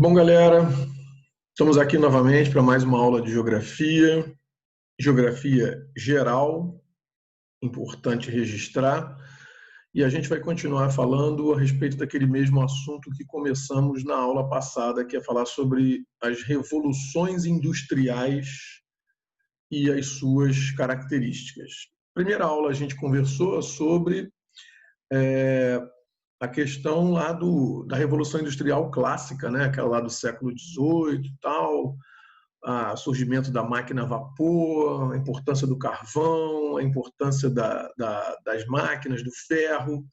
Bom, galera, estamos aqui novamente para mais uma aula de geografia, geografia geral, importante registrar, e a gente vai continuar falando a respeito daquele mesmo assunto que começamos na aula passada, que é falar sobre as revoluções industriais e as suas características. Primeira aula a gente conversou sobre a questão lá da Revolução Industrial Clássica, né? Aquela lá do século XVIII e tal, o surgimento da máquina a vapor, a importância do carvão, a importância das máquinas, do ferro.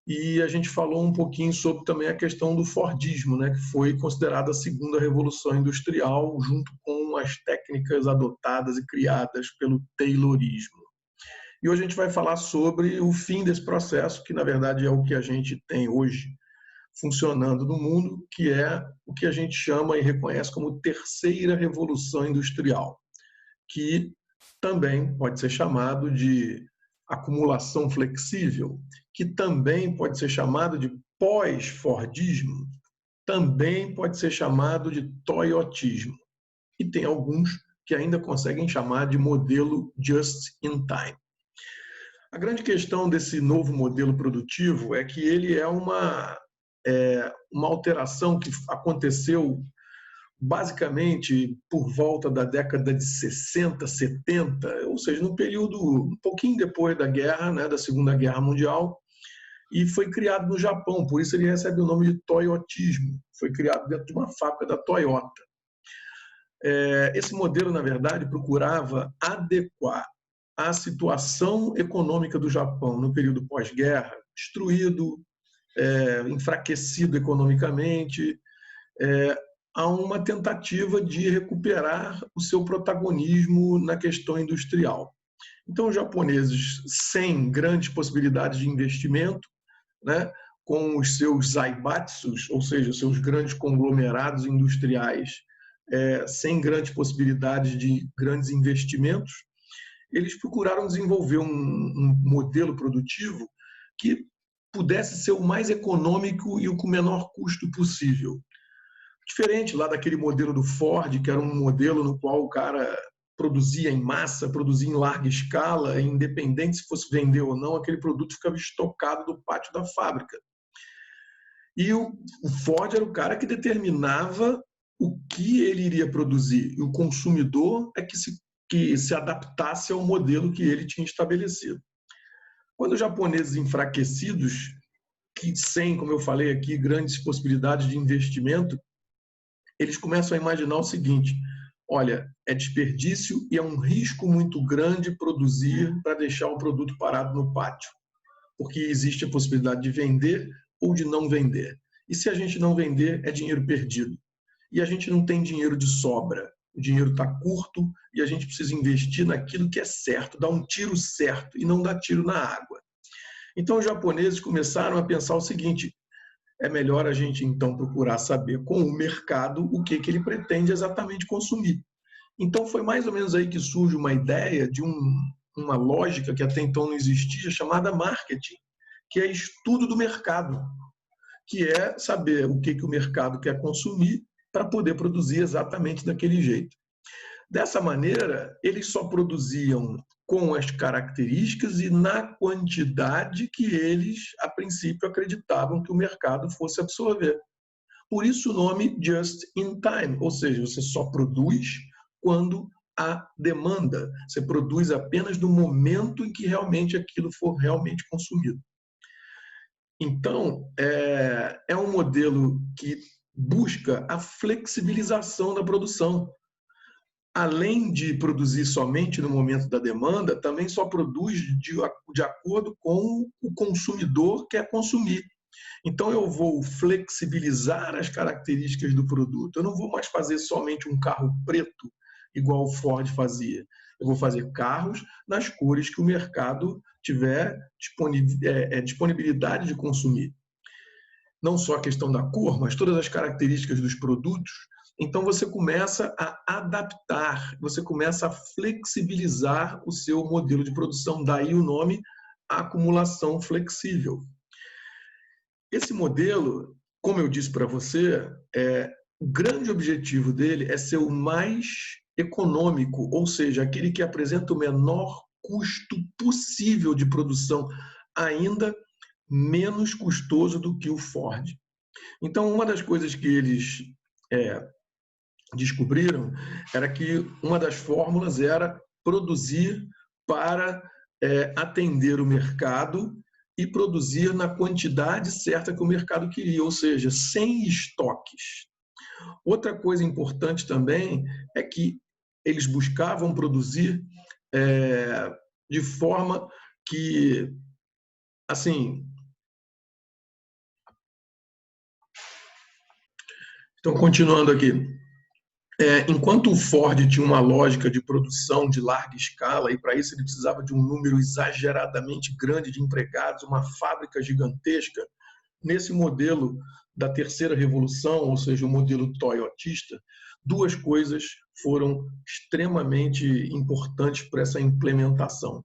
E a gente falou um pouquinho sobre também a questão do Fordismo, né, que foi considerada a segunda revolução industrial, junto com as técnicas adotadas e criadas pelo Taylorismo. E hoje a gente vai falar sobre o fim desse processo, que na verdade é o que a gente tem hoje funcionando no mundo, que é o que a gente chama e reconhece como terceira revolução industrial, que também pode ser chamado de acumulação flexível, que também pode ser chamado de pós-Fordismo, também pode ser chamado de toyotismo. E tem alguns que ainda conseguem chamar de modelo just in time. A grande questão desse novo modelo produtivo é que ele é uma alteração que aconteceu basicamente por volta da década de 60, 70, ou seja, num período um pouquinho depois da guerra, né, da Segunda Guerra Mundial, e foi criado no Japão, por isso ele recebe o nome de toyotismo. Foi criado dentro de uma fábrica da Toyota. Esse modelo, na verdade, procurava adequar a situação econômica do Japão no período pós-guerra, destruído, enfraquecido economicamente, a uma tentativa de recuperar o seu protagonismo na questão industrial. Então, os japoneses, sem grandes possibilidades de investimento, né, com os seus zaibatsus, ou seja, os seus grandes conglomerados industriais, sem grandes possibilidades de grandes investimentos, eles procuraram desenvolver um modelo produtivo que pudesse ser o mais econômico e o com o menor custo possível. Diferente lá daquele modelo do Ford, que era um modelo no qual o cara produzia em massa, produzia em larga escala, independente se fosse vender ou não, aquele produto ficava estocado no pátio da fábrica. E o Ford era o cara que determinava o que ele iria produzir, e o consumidor é que se adaptasse ao modelo que ele tinha estabelecido. Quando os japoneses enfraquecidos, que sem, como eu falei aqui, grandes possibilidades de investimento, eles começam a imaginar o seguinte: olha, é desperdício e é um risco muito grande produzir para deixar o produto parado no pátio, porque existe a possibilidade de vender ou de não vender. E se a gente não vender, é dinheiro perdido. E a gente não tem dinheiro de sobra. O dinheiro está curto e a gente precisa investir naquilo que é certo, dar um tiro certo e não dar tiro na água. Então, os japoneses começaram a pensar o seguinte: é melhor a gente, então, procurar saber com o mercado o que ele pretende exatamente consumir. Então, foi mais ou menos aí que surge uma ideia de uma lógica que até então não existia, chamada marketing, que é estudo do mercado, que é saber o que o mercado quer consumir para poder produzir exatamente daquele jeito. Dessa maneira, eles só produziam com as características e na quantidade que eles, a princípio, acreditavam que o mercado fosse absorver. Por isso o nome just in time, ou seja, você só produz quando há demanda. Você produz apenas no momento em que realmente aquilo for realmente consumido. Então, é um modelo que busca a flexibilização da produção. Além de produzir somente no momento da demanda, também só produz de acordo com o consumidor quer consumir. Então, eu vou flexibilizar as características do produto. Eu não vou mais fazer somente um carro preto, igual o Ford fazia. Eu vou fazer carros nas cores que o mercado tiver disponibilidade de consumir. Não só a questão da cor, mas todas as características dos produtos. Então, você começa a adaptar, você começa a flexibilizar o seu modelo de produção. Daí o nome acumulação flexível. Esse modelo como eu disse para você, o grande objetivo dele é ser o mais econômico, ou seja, aquele que apresenta o menor custo possível de produção, ainda menos custoso do que o Ford. Então, uma das coisas que eles descobriram era que uma das fórmulas era produzir para atender o mercado e produzir na quantidade certa que o mercado queria, ou seja, sem estoques. Outra coisa importante também é que eles buscavam produzir de forma que, assim, então continuando aqui, enquanto o Ford tinha uma lógica de produção de larga escala, e para isso ele precisava de um número exageradamente grande de empregados, uma fábrica gigantesca, nesse modelo da terceira revolução, ou seja, o modelo toyotista, duas coisas foram extremamente importantes para essa implementação.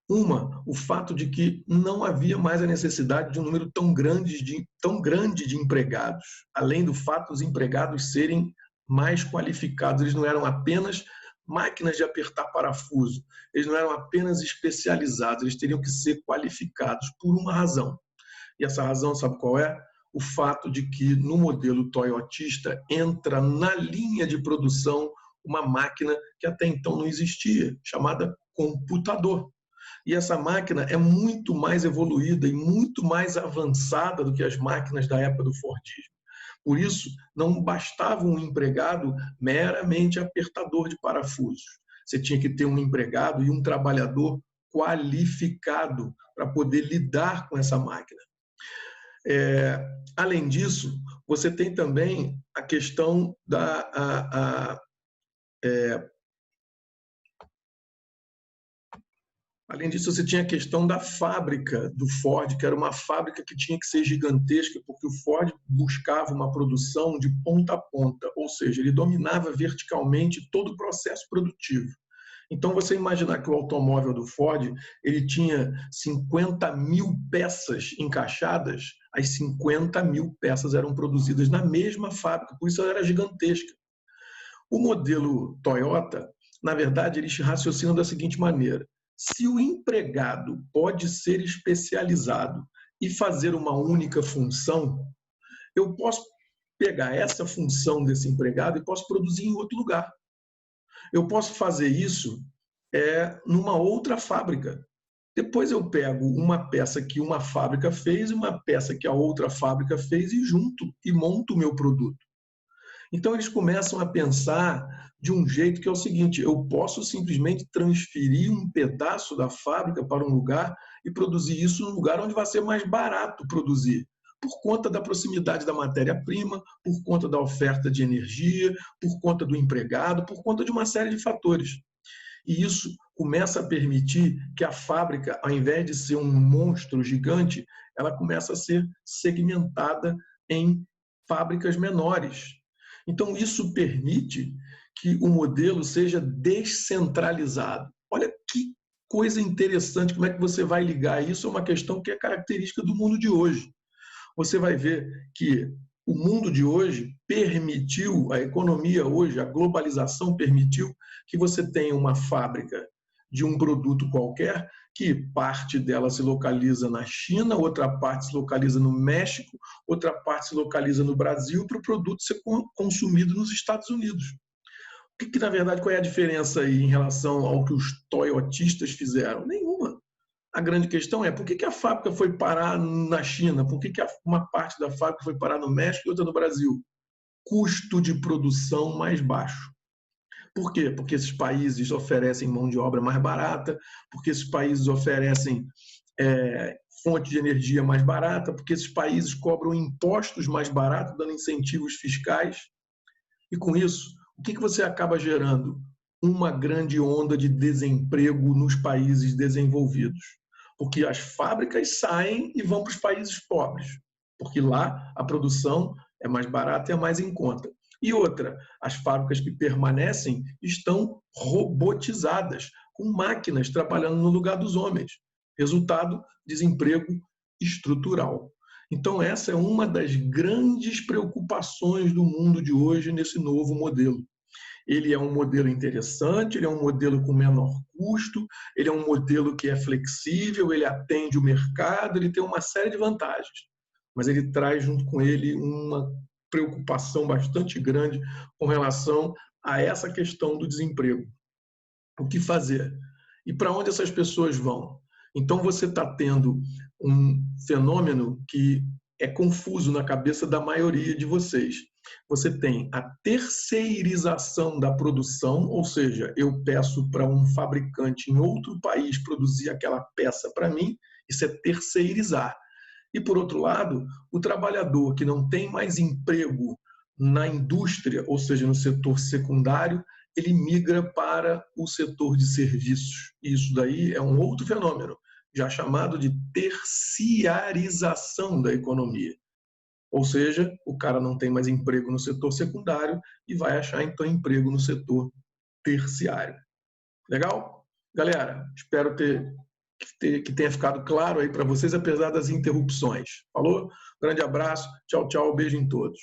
Uma, o fato de que não havia mais a necessidade de um número tão grande de empregados, além do fato dos empregados serem mais qualificados. Eles não eram apenas máquinas de apertar parafuso, eles não eram apenas especializados, eles teriam que ser qualificados por uma razão. E essa razão, sabe qual é? O fato de que no modelo toyotista entra na linha de produção uma máquina que até então não existia, chamada computador. E essa máquina é muito mais evoluída e muito mais avançada do que as máquinas da época do Fordismo. Por isso, não bastava um empregado meramente apertador de parafusos. Você tinha que ter um empregado e um trabalhador qualificado para poder lidar com essa máquina. Além disso, você tem também a questão Além disso, você tinha a questão da fábrica do Ford, que era uma fábrica que tinha que ser gigantesca, porque o Ford buscava uma produção de ponta a ponta, ou seja, ele dominava verticalmente todo o processo produtivo. Então, você imaginar que o automóvel do Ford ele tinha 50 mil peças encaixadas, as 50 mil peças eram produzidas na mesma fábrica, por isso ela era gigantesca. O modelo Toyota, na verdade, eles raciocinam da seguinte maneira: se o empregado pode ser especializado e fazer uma única função, eu posso pegar essa função desse empregado e posso produzir em outro lugar. Eu posso fazer isso numa outra fábrica. Depois eu pego uma peça que uma fábrica fez e uma peça que a outra fábrica fez e junto e monto o meu produto. Então eles começam a pensar de um jeito que é o seguinte: eu posso simplesmente transferir um pedaço da fábrica para um lugar e produzir isso num lugar onde vai ser mais barato produzir, por conta da proximidade da matéria-prima, por conta da oferta de energia, por conta do empregado, por conta de uma série de fatores. E isso começa a permitir que a fábrica, ao invés de ser um monstro gigante, ela começa a ser segmentada em fábricas menores. Então, isso permite que o modelo seja descentralizado. Olha que coisa interessante, como é que você vai ligar isso a uma questão que é característica do mundo de hoje. Você vai ver que o mundo de hoje permitiu, a economia hoje, a globalização permitiu que você tenha uma fábrica de um produto qualquer, que parte dela se localiza na China, outra parte se localiza no México, outra parte se localiza no Brasil, para o produto ser consumido nos Estados Unidos. Na verdade, qual é a diferença aí em relação ao que os toyotistas fizeram? Nenhuma. A grande questão é por que a fábrica foi parar na China? Por que uma parte da fábrica foi parar no México e outra no Brasil? Custo de produção mais baixo. Por quê? Porque esses países oferecem mão de obra mais barata, porque esses países oferecem fonte de energia mais barata, porque esses países cobram impostos mais baratos, dando incentivos fiscais. E com isso, o que você acaba gerando? Uma grande onda de desemprego nos países desenvolvidos. Porque as fábricas saem e vão para os países pobres, porque lá a produção é mais barata e é mais em conta. E outra, as fábricas que permanecem estão robotizadas, com máquinas trabalhando no lugar dos homens. Resultado, desemprego estrutural. Então, essa é uma das grandes preocupações do mundo de hoje nesse novo modelo. Ele é um modelo interessante, ele é um modelo com menor custo, ele é um modelo que é flexível, ele atende o mercado, ele tem uma série de vantagens, mas ele traz junto com ele uma preocupação bastante grande com relação a essa questão do desemprego. O que fazer? E para onde essas pessoas vão? Então, você está tendo um fenômeno que é confuso na cabeça da maioria de vocês. Você tem a terceirização da produção, ou seja, eu peço para um fabricante em outro país produzir aquela peça para mim, isso é terceirizar. E, por outro lado, o trabalhador que não tem mais emprego na indústria, ou seja, no setor secundário, ele migra para o setor de serviços. E isso daí é um outro fenômeno, já chamado de terciarização da economia. Ou seja, o cara não tem mais emprego no setor secundário e vai achar então emprego no setor terciário. Legal? Galera, espero que tenha ficado claro aí para vocês, apesar das interrupções. Falou? Grande abraço, tchau, tchau, beijo em todos.